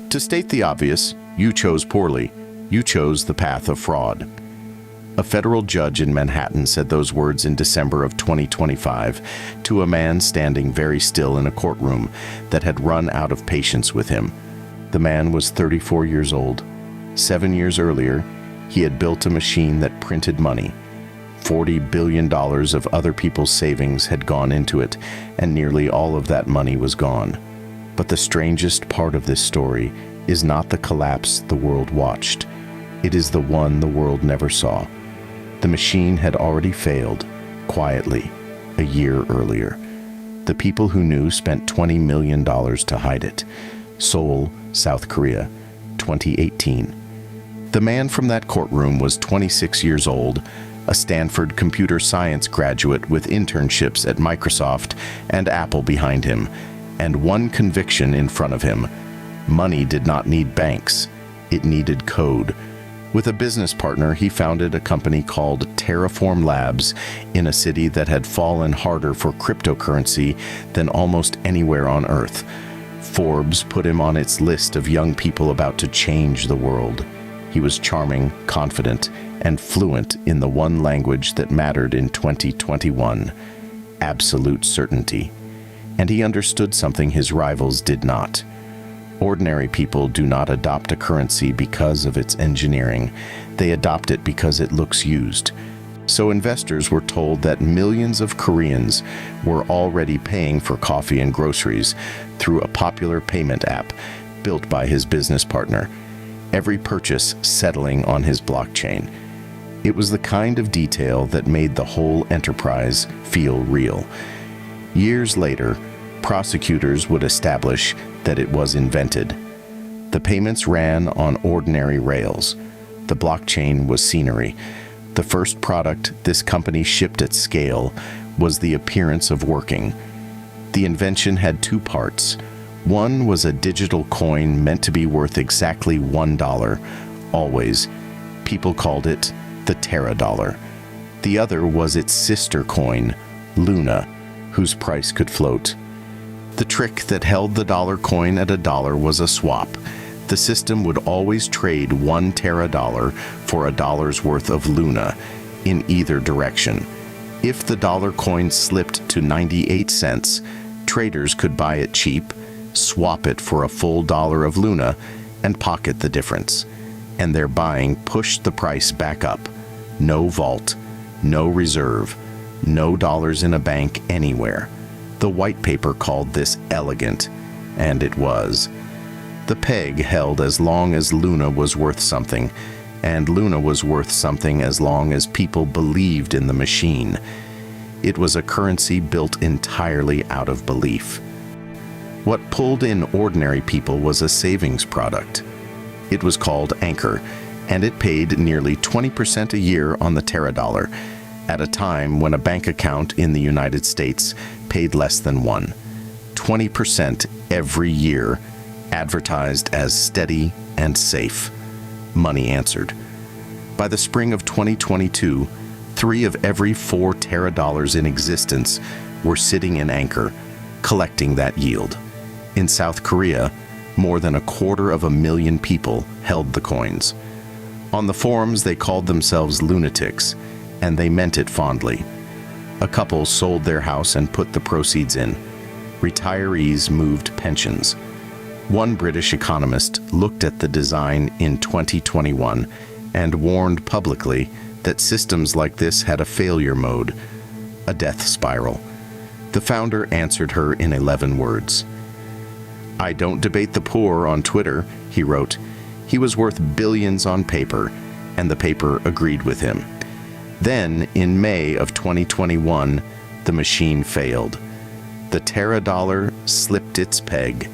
To state the obvious, you chose poorly. You chose the path of fraud. A federal judge in Manhattan said those words in December of 2025 to a man standing very still in a courtroom that had run out of patience with him. The man was 34 years old. 7 years earlier, he had built a machine that printed money. $40 billion of other people's savings had gone into it, and nearly all of that money was gone. But the strangest part of this story is not the collapse the world watched. It is the one the world never saw. The machine had already failed, quietly, a year earlier. The people who knew spent $20 million to hide it. Seoul, South Korea, 2018. The man from that courtroom was 26 years old, a Stanford computer science graduate with internships at Microsoft and Apple behind him, and one conviction in front of him. Money did not need banks. It needed code. With a business partner, he founded a company called Terraform Labs in a city that had fallen harder for cryptocurrency than almost anywhere on Earth. Forbes put him on its list of young people about to change the world. He was charming, confident, and fluent in the one language that mattered in 2021: absolute certainty. And he understood something his rivals did not. Ordinary people do not adopt a currency because of its engineering. They adopt it because it looks used. So investors were told that millions of Koreans were already paying for coffee and groceries through a popular payment app built by his business partner, every purchase settling on his blockchain. It was the kind of detail that made the whole enterprise feel real. Years later, prosecutors would establish that it was invented. The payments ran on ordinary rails. The blockchain was scenery. The first product this company shipped at scale was the appearance of working. The invention had two parts. One was a digital coin meant to be worth exactly $1, always. People called it the Terra dollar. The other was its sister coin, Luna, whose price could float. The trick that held the dollar coin at $1 was a swap. The system would always trade one Terra dollar for $1's worth of Luna in either direction. If the dollar coin slipped to 98 cents, traders could buy it cheap, swap it for a full dollar of Luna, and pocket the difference. And their buying pushed the price back up. No vault, no reserve, no dollars in a bank anywhere. The white paper called this elegant, and it was. The peg held as long as Luna was worth something, and Luna was worth something as long as people believed in the machine. It was a currency built entirely out of belief. What pulled in ordinary people was a savings product. It was called Anchor, and it paid nearly 20% a year on the Terra dollar, at a time when a bank account in the United States paid less than one. 20% every year, advertised as steady and safe. Money answered. By the spring of 2022, 3 of every 4 Terra dollars in existence were sitting in Anchor, collecting that yield. In South Korea, more than 250,000 people held the coins. On the forums, they called themselves lunatics, and they meant it fondly. A couple sold their house and put the proceeds in. Retirees moved pensions. One British economist looked at the design in 2021 and warned publicly that systems like this had a failure mode, a death spiral. The founder answered her in 11 words. "I don't debate the poor on Twitter," he wrote. He was worth billions on paper, and the paper agreed with him. Then, in May of 2021, the machine failed. The Terra dollar slipped its peg.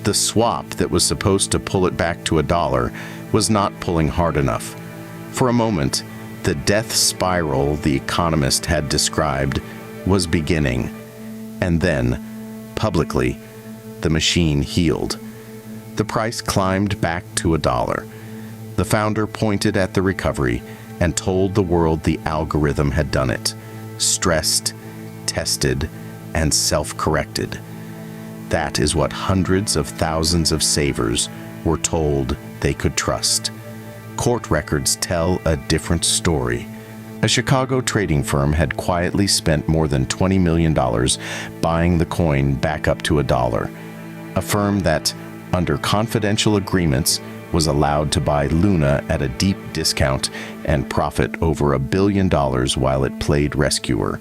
The swap that was supposed to pull it back to $1 was not pulling hard enough. For a moment, the death spiral the economist had described was beginning. And then, publicly, the machine healed. The price climbed back to $1. The founder pointed at the recovery and told the world the algorithm had done it, stressed, tested, and self-corrected. That is what hundreds of thousands of savers were told they could trust. Court records tell a different story. A Chicago trading firm had quietly spent more than $20 million buying the coin back up to $1. A firm that, under confidential agreements, was allowed to buy Luna at a deep discount and profit over $1 billion while it played rescuer.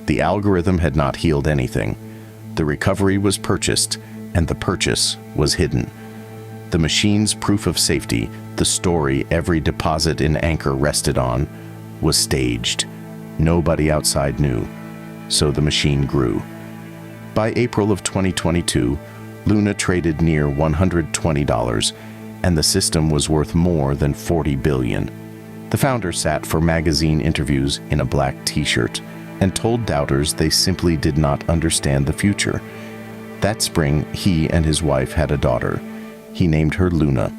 The algorithm had not healed anything. The recovery was purchased, and the purchase was hidden. The machine's proof of safety, the story every deposit in Anchor rested on, was staged. Nobody outside knew, so the machine grew. By April of 2022, Luna traded near $120, and the system was worth more than $40 billion. The founder sat for magazine interviews in a black t-shirt and told doubters they simply did not understand the future. That spring, he and his wife had a daughter. He named her Luna.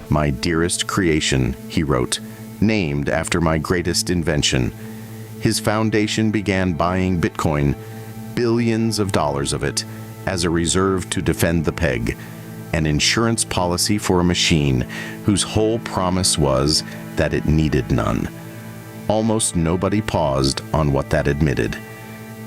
"My dearest creation," he wrote, "named after my greatest invention." His foundation began buying Bitcoin, billions of dollars of it, as a reserve to defend the peg, an insurance policy for a machine whose whole promise was that it needed none. Almost nobody paused on what that admitted.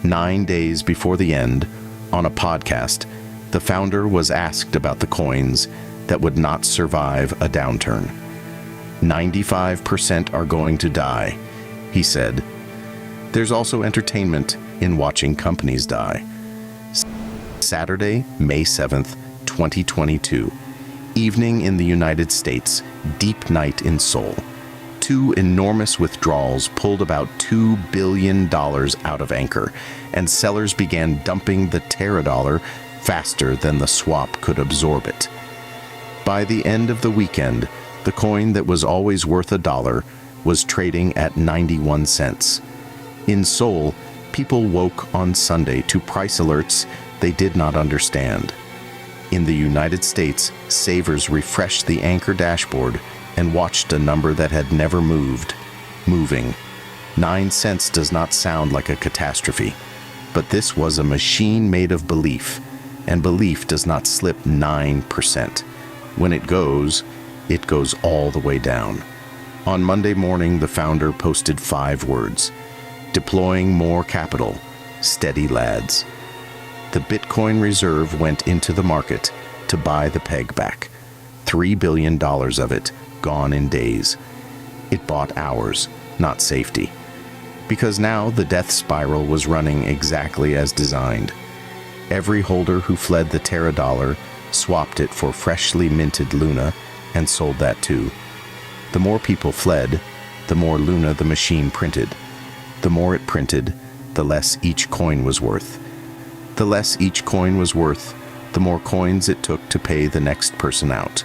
9 days before the end, on a podcast, the founder was asked about the coins that would not survive a downturn. 95% are going to die, he said. There's also entertainment in watching companies die. Saturday, May 7th, 2022. Evening in the United States, deep night in Seoul. Two enormous withdrawals pulled about $2 billion out of Anchor, and sellers began dumping the Terra dollar faster than the swap could absorb it. By the end of the weekend, the coin that was always worth $1 was trading at 91 cents. In Seoul, people woke on Sunday to price alerts they did not understand. In the United States, savers refreshed the Anchor dashboard and watched a number that had never moved, moving. 9 cents does not sound like a catastrophe, but this was a machine made of belief, and belief does not slip 9%. When it goes all the way down. On Monday morning, the founder posted 5 words: deploying more capital, steady lads. The Bitcoin reserve went into the market to buy the peg back. $3 billion of it gone in days. It bought hours, not safety. Because now the death spiral was running exactly as designed. Every holder who fled the Terra dollar swapped it for freshly minted Luna and sold that too. The more people fled, the more Luna the machine printed. The more it printed, the less each coin was worth. The less each coin was worth, the more coins it took to pay the next person out.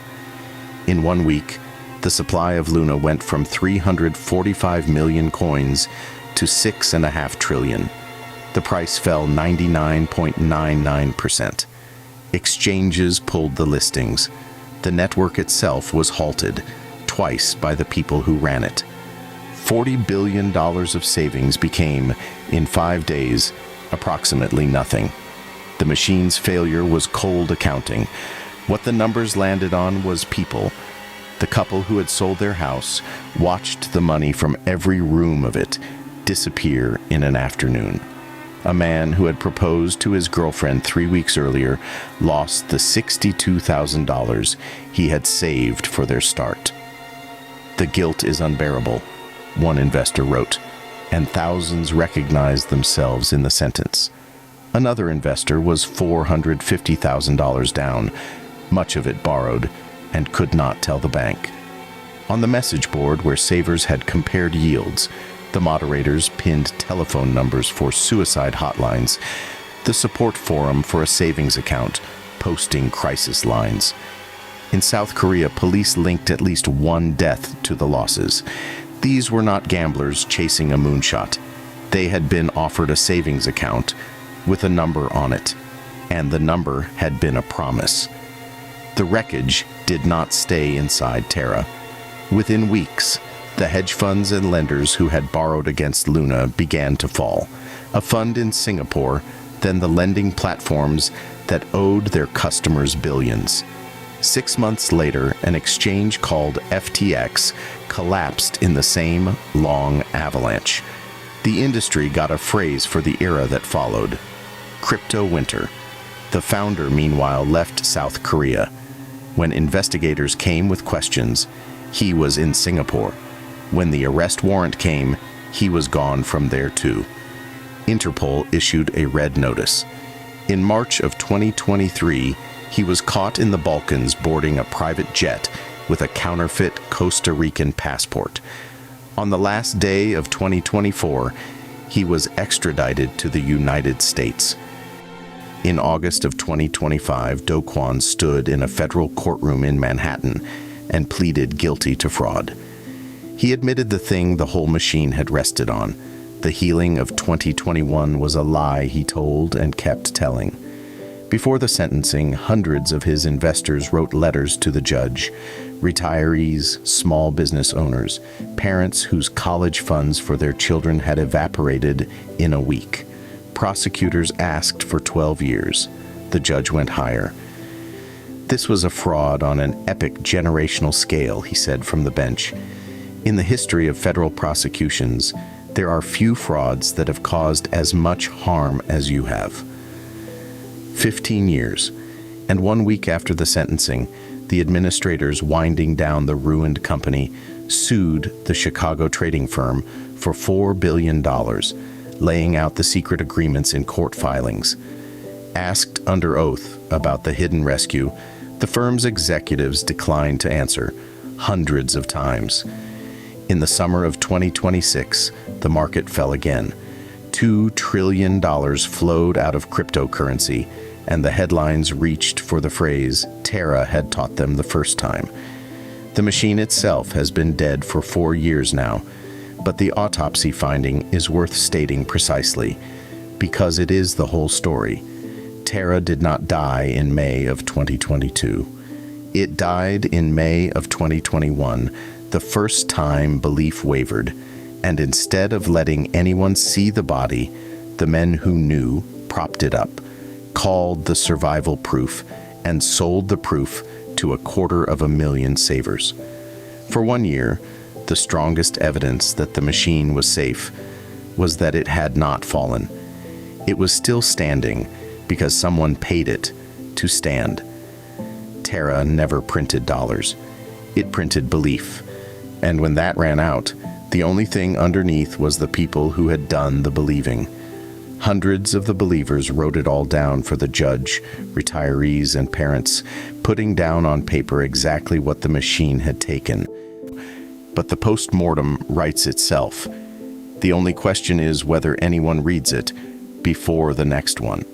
In 1 week, the supply of Luna went from 345 million coins to 6.5 trillion. The price fell 99.99%. Exchanges pulled the listings. The network itself was halted, twice by the people who ran it. $40 billion of savings became, in 5 days, approximately nothing. The machine's failure was cold accounting. What the numbers landed on was people. The couple who had sold their house watched the money from every room of it disappear in an afternoon. A man who had proposed to his girlfriend 3 weeks earlier lost the $62,000 he had saved for their start. "The guilt is unbearable," one investor wrote, and thousands recognized themselves in the sentence. Another investor was $450,000 down, much of it borrowed, and could not tell the bank. On the message board where savers had compared yields, the moderators pinned telephone numbers for suicide hotlines, the support forum for a savings account, posting crisis lines. In South Korea, police linked at least 1 death to the losses. These were not gamblers chasing a moonshot. They had been offered a savings account with a number on it, and the number had been a promise. The wreckage did not stay inside Terra. Within weeks, the hedge funds and lenders who had borrowed against Luna began to fall. A fund in Singapore, than the lending platforms that owed their customers billions. 6 months later, an exchange called FTX collapsed in the same long avalanche. The industry got a phrase for the era that followed: crypto winter. The founder, meanwhile, left South Korea. When investigators came with questions, he was in Singapore. When the arrest warrant came, he was gone from there too. Interpol issued a red notice. In March of 2023, he was caught in the Balkans boarding a private jet with a counterfeit Costa Rican passport. On the last day of 2024, he was extradited to the United States. In August of 2025, Do Kwon stood in a federal courtroom in Manhattan and pleaded guilty to fraud. He admitted the thing the whole machine had rested on. The healing of 2021 was a lie he told and kept telling. Before the sentencing, hundreds of his investors wrote letters to the judge. Retirees, small business owners, parents whose college funds for their children had evaporated in a week. Prosecutors asked for 12 years. The judge went higher. "This was a fraud on an epic generational scale," he said from the bench. "In the history of federal prosecutions, there are few frauds that have caused as much harm as you have." 15 years, and 1 week after the sentencing, the administrators winding down the ruined company sued the Chicago trading firm for $4 billion, laying out the secret agreements in court filings. Asked under oath about the hidden rescue, the firm's executives declined to answer hundreds of times. In the summer of 2026, the market fell again. $2 trillion flowed out of cryptocurrency, and the headlines reached for the phrase Terra had taught them the first time. The machine itself has been dead for 4 years now, but the autopsy finding is worth stating precisely, because it is the whole story. Terra did not die in May of 2022. It died in May of 2021, the first time belief wavered, and instead of letting anyone see the body, the men who knew propped it up, called the survival proof, and sold the proof to 250,000 savers. For 1 year, the strongest evidence that the machine was safe was that it had not fallen. It was still standing because someone paid it to stand. Terra never printed dollars. It printed belief. And when that ran out, the only thing underneath was the people who had done the believing. Hundreds of the believers wrote it all down for the judge, retirees, and parents, putting down on paper exactly what the machine had taken. But the postmortem writes itself. The only question is whether anyone reads it before the next one.